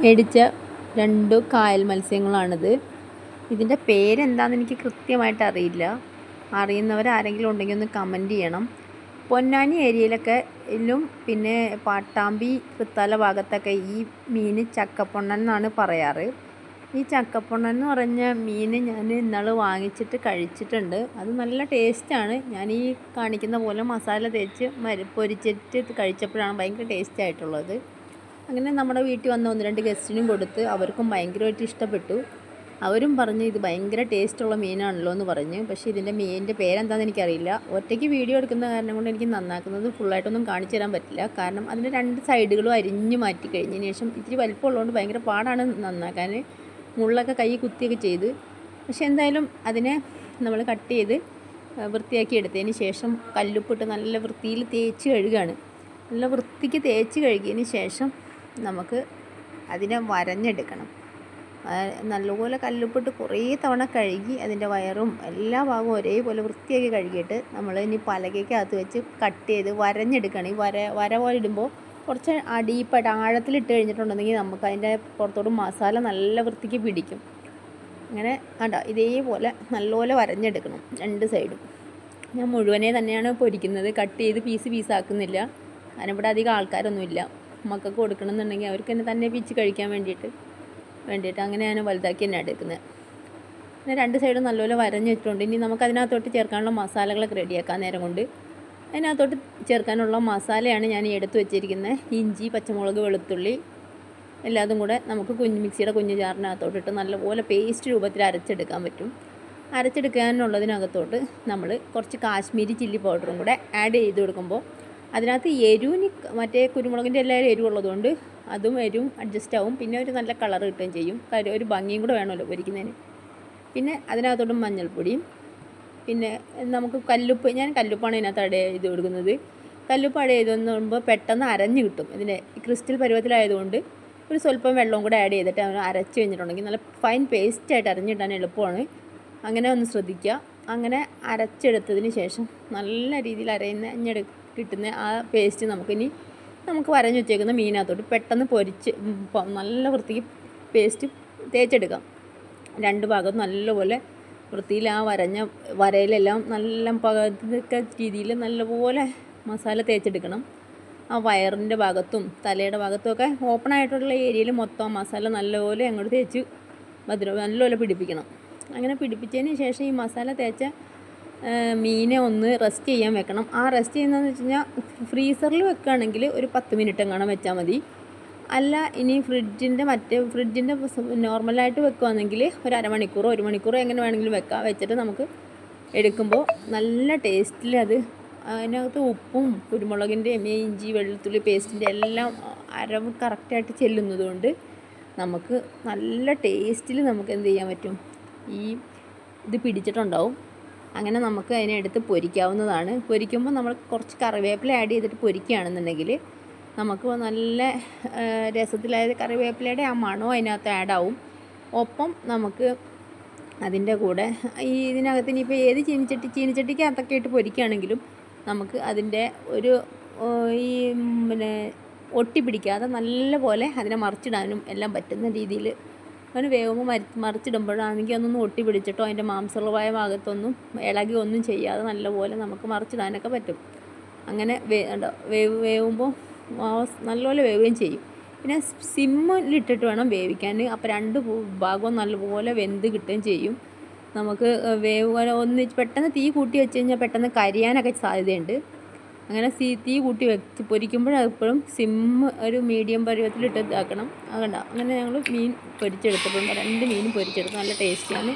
മേടിച്ച 2 കായൽ മത്സ്യങ്ങളാണിത്. ഇതിൻ്റെ പേരെന്താണെന്ന് എനിക്ക് കൃത്യമായിട്ട് അറിയില്ല. അറിയുന്നവരാരെങ്കിലും ഉണ്ടെങ്കിൽ ഒന്ന് കമൻറ്റ് ചെയ്യണം. പൊന്നാനി ഏരിയയിലൊക്കെ പിന്നെ പാട്ടാമ്പി തൃത്താല ഭാഗത്തൊക്കെ ഈ മീൻ ചക്കപ്പൊണ്ണൻ എന്നാണ് പറയാറ്. ഈ ചക്കപ്പൊണ്ണൻ എന്ന് പറഞ്ഞ മീൻ ഞാൻ ഇന്നാൾ വാങ്ങിച്ചിട്ട് കഴിച്ചിട്ടുണ്ട്. അത് നല്ല ടേസ്റ്റാണ്. ഞാൻ ഈ കാണിക്കുന്ന പോലെ മസാല തേച്ച് പൊരിച്ചിട്ട് കഴിച്ചപ്പോഴാണ് ഭയങ്കര ടേസ്റ്റ് ആയിട്ടുള്ളത്. അങ്ങനെ നമ്മുടെ വീട്ടിൽ വന്ന 1-2 ഗസ്റ്റിനും കൊടുത്ത് അവർക്കും ഭയങ്കരമായിട്ട് ഇഷ്ടപ്പെട്ടു. അവരും പറഞ്ഞ് ഇത് ഭയങ്കര ടേസ്റ്റുള്ള മീനാണല്ലോ എന്ന് പറഞ്ഞ്. പക്ഷേ ഇതിൻ്റെ മീനിൻ്റെ പേരെന്താണെന്ന് എനിക്കറിയില്ല. ഒറ്റയ്ക്ക് വീഡിയോ എടുക്കുന്ന കാരണം കൊണ്ട് എനിക്ക് നന്നാക്കുന്നത് ഫുള്ളായിട്ടൊന്നും കാണിച്ചു തരാൻ പറ്റില്ല. കാരണം അതിൻ്റെ 2 സൈഡുകളും അരിഞ്ഞ് മാറ്റി കഴിഞ്ഞതിന് ശേഷം ഇത്തിരി വലിപ്പമുള്ളതുകൊണ്ട് ഭയങ്കര പാടാണ് നന്നാക്കാൻ. മുള്ളൊക്കെ കൈ കുത്തിയൊക്കെ ചെയ്ത്. പക്ഷേ എന്തായാലും അതിനെ നമ്മൾ കട്ട് ചെയ്ത് വൃത്തിയാക്കി എടുത്തതിന് ശേഷം കല്ലുപ്പിട്ട് നല്ല വൃത്തിയിൽ തേച്ച് കഴുകുകയാണ്. നല്ല വൃത്തിക്ക് തേച്ച് കഴുകിയതിന് ശേഷം നമുക്ക് അതിനെ വരഞ്ഞെടുക്കണം. നല്ലപോലെ കല്ലുപ്പിട്ട് കുറേ തവണ കഴുകി അതിൻ്റെ വയറും എല്ലാ ഭാഗവും ഒരേപോലെ വൃത്തിയാക്കി കഴുകിയിട്ട് നമ്മൾ ഇനി പലകയ്ക്കകത്ത് വെച്ച് കട്ട് ചെയ്ത് വരഞ്ഞെടുക്കണം. ഈ വര പോലെ ഇടുമ്പോൾ കുറച്ച് അടിയിൽപ്പെട്ട് ആഴത്തിലിട്ട് കഴിഞ്ഞിട്ടുണ്ടെങ്കിൽ നമുക്ക് അതിൻ്റെ പുറത്തോട്ട് മസാല നല്ല വൃത്തിക്ക് പിടിക്കും. അങ്ങനെ കണ്ടോ, ഇതേപോലെ നല്ലപോലെ വരഞ്ഞെടുക്കണം 2 സൈഡും. ഞാൻ മുഴുവനെ തന്നെയാണ് പൊരിക്കുന്നത്, കട്ട് ചെയ്ത് പീസാക്കുന്നില്ല. കാരണം ഇവിടെ അധികം ആൾക്കാരൊന്നുമില്ല. മക്കൾക്ക് കൊടുക്കണമെന്നുണ്ടെങ്കിൽ അവർക്ക് തന്നെ പിച്ച് കഴിക്കാൻ വേണ്ടിയിട്ട് അങ്ങനെയാണ് വലുതാക്കി തന്നെ എടുക്കുന്നത്. പിന്നെ 2 സൈഡും നല്ലപോലെ വരഞ്ഞ് വെച്ചിട്ടുണ്ട്. ഇനി നമുക്ക് അതിനകത്തോട്ട് ചേർക്കാനുള്ള മസാലകളൊക്കെ റെഡിയാക്കാൻ നേരം കൊണ്ട് അതിനകത്തോട്ട് ചേർക്കാനുള്ള മസാലയാണ് ഞാൻ എടുത്തു വെച്ചിരിക്കുന്നത്. ഇഞ്ചി, പച്ചമുളക്, വെളുത്തുള്ളി എല്ലാതും കൂടെ നമുക്ക് മിക്സിയുടെ കുഞ്ഞു ജാറിനകത്തോട്ടിട്ട് നല്ലപോലെ പേസ്റ്റ് രൂപത്തിൽ അരച്ചെടുക്കാൻ പറ്റും. അരച്ചെടുക്കാനുള്ളതിനകത്തോട്ട് നമ്മൾ കുറച്ച് കാശ്മീരി ചില്ലി പൗഡറും കൂടെ ആഡ് ചെയ്ത് കൊടുക്കുമ്പോൾ അതിനകത്ത് എരിവിന് മറ്റേ കുരുമുളകിൻ്റെ എല്ലാവരും എരിവുള്ളതുകൊണ്ട് അതും എരിവും അഡ്ജസ്റ്റ് ആവും. പിന്നെ ഒരു നല്ല കളർ കിട്ടുകയും ചെയ്യും. കാര്യം ഒരു ഭംഗിയും കൂടെ വേണമല്ലോ പൊരിക്കുന്നതിന്. പിന്നെ അതിനകത്തോട്ടും മഞ്ഞൾപ്പൊടിയും പിന്നെ നമുക്ക് കല്ലുപ്പ്, ഞാൻ കല്ലുപ്പാണ് ഇതിനകത്ത് ആഡ് ചെയ്ത് കൊടുക്കുന്നത്. കല്ലുപ്പ് ആഡ് ചെയ്തെന്ന് പറയുമ്പോൾ പെട്ടെന്ന് അരഞ്ഞ് കിട്ടും. ഇതിൻ്റെ ക്രിസ്റ്റൽ പരുവത്തിലായതുകൊണ്ട് ഒരു സ്വല്പം വെള്ളവും കൂടെ ആഡ് ചെയ്തിട്ട് അരച്ച് കഴിഞ്ഞിട്ടുണ്ടെങ്കിൽ നല്ല ഫൈൻ പേസ്റ്റായിട്ട് അരഞ്ഞിട്ടാൻ എളുപ്പമാണ്. അങ്ങനെ ഒന്ന് ശ്രദ്ധിക്കുക. അങ്ങനെ അരച്ചെടുത്തതിന് ശേഷം നല്ല രീതിയിൽ കിട്ടുന്ന ആ പേസ്റ്റ് നമുക്ക് വരഞ്ഞ് വെച്ചേക്കുന്ന മീനകത്തോട്ട് പെട്ടെന്ന് പൊരിച്ച് നല്ല വൃത്തിക്ക് പേസ്റ്റ് തേച്ചെടുക്കാം. 2 ഭാഗത്തും നല്ലപോലെ വൃത്തിയിൽ ആ വരയിലെല്ലാം നല്ല പകത്തൊക്കെ രീതിയിൽ നല്ലപോലെ മസാല തേച്ചെടുക്കണം. ആ വയറിൻ്റെ ഭാഗത്തും തലയുടെ ഭാഗത്തും ഒക്കെ ഓപ്പൺ ആയിട്ടുള്ള ഏരിയയിൽ മൊത്തം മസാല നല്ലപോലെ അങ്ങോട്ട് തേച്ച് നല്ലപോലെ പിടിപ്പിക്കണം. അങ്ങനെ പിടിപ്പിച്ചതിന് ശേഷം ഈ മസാല തേച്ച മീനെ ഒന്ന് റെസ്റ്റ് ചെയ്യാൻ വെക്കണം. ആ റെസ്റ്റ് ചെയ്യുന്നതെന്ന് വെച്ച് കഴിഞ്ഞാൽ ഫ്രീസറിൽ വെക്കുകയാണെങ്കിൽ ഒരു 10 മിനിറ്റ് എങ്ങാനും വെച്ചാൽ മതി. അല്ല ഇനി ഫ്രിഡ്ജിൻ്റെ നോർമലായിട്ട് വെക്കുകയാണെങ്കിൽ ഒരു അരമണിക്കൂറോ 1 മണിക്കൂറോ എങ്ങനെ വേണമെങ്കിലും വെക്കാം. വെച്ചിട്ട് നമുക്ക് എടുക്കുമ്പോൾ നല്ല ടേസ്റ്റിൽ അതിനകത്ത് ഉപ്പും കുരുമുളകിൻ്റെയും ഇഞ്ചി വെളുത്തുള്ളി പേസ്റ്റിൻ്റെ എല്ലാം അരവ് കറക്റ്റായിട്ട് ചെല്ലുന്നതുകൊണ്ട് നമുക്ക് നല്ല ടേസ്റ്റിൽ നമുക്ക് എന്ത് ചെയ്യാൻ പറ്റും, ഇത് പിടിച്ചിട്ടുണ്ടാവും. അങ്ങനെ നമുക്ക് അതിനെ എടുത്ത് പൊരിക്കാവുന്നതാണ്. പൊരിക്കുമ്പോൾ നമ്മൾ കുറച്ച് കറിവേപ്പില ആഡ് ചെയ്തിട്ട് പൊരിക്കുകയാണെന്നുണ്ടെങ്കിൽ നമുക്ക് നല്ല രസത്തിലായത് കറിവേപ്പിലയുടെ ആ മണവും അതിനകത്ത് ആഡാവും. ഒപ്പം നമുക്ക് അതിൻ്റെ കൂടെ ഇതിനകത്ത് ഇനിയിപ്പോൾ ഏത് ചീനിച്ചട്ടിക്കകത്തൊക്കെ ഇട്ട് പൊരിക്കുകയാണെങ്കിലും നമുക്ക് അതിൻ്റെ ഒരു പിന്നെ ഒട്ടി പിടിക്കാതെ നല്ല പോലെ അതിനെ മറിച്ചിടാനും എല്ലാം പറ്റുന്ന രീതിയിൽ അങ്ങനെ വേവുമ്പോൾ മറിച്ചിടുമ്പോഴാണെങ്കിൽ ഒന്നൊന്നും ഒട്ടി പിടിച്ചിട്ടോ അതിൻ്റെ മാംസളവായ ഭാഗത്തൊന്നും ഇളകി ഒന്നും ചെയ്യാതെ നല്ലപോലെ നമുക്ക് മറിച്ചിടാനൊക്കെ പറ്റും. അങ്ങനെ വേവുമ്പോൾ നല്ലപോലെ വേവുകയും ചെയ്യും. പിന്നെ സിമ്മിലിട്ടിട്ട് വേണം വേവിക്കാൻ. അപ്പോൾ 2 ഭാഗവും നല്ലപോലെ വെന്ത് കിട്ടുകയും ചെയ്യും. നമുക്ക് പെട്ടെന്ന് തീ കൂട്ടി വെച്ച് കഴിഞ്ഞാൽ പെട്ടെന്ന് കരിയാനൊക്കെ സാധ്യതയുണ്ട്. അങ്ങനെ തീ കൂട്ടി വെച്ച് പൊരിക്കുമ്പോഴെപ്പോഴും ഒരു മീഡിയം പരുവത്തിലിട്ട് ഇതാക്കണം. അതുകൊണ്ടാണ് അങ്ങനെ ഞങ്ങൾ മീൻ പൊരിച്ചെടുത്തിട്ടുണ്ട്. 2 മീനും പൊരിച്ചെടുത്ത് നല്ല ടേസ്റ്റിയാണ്.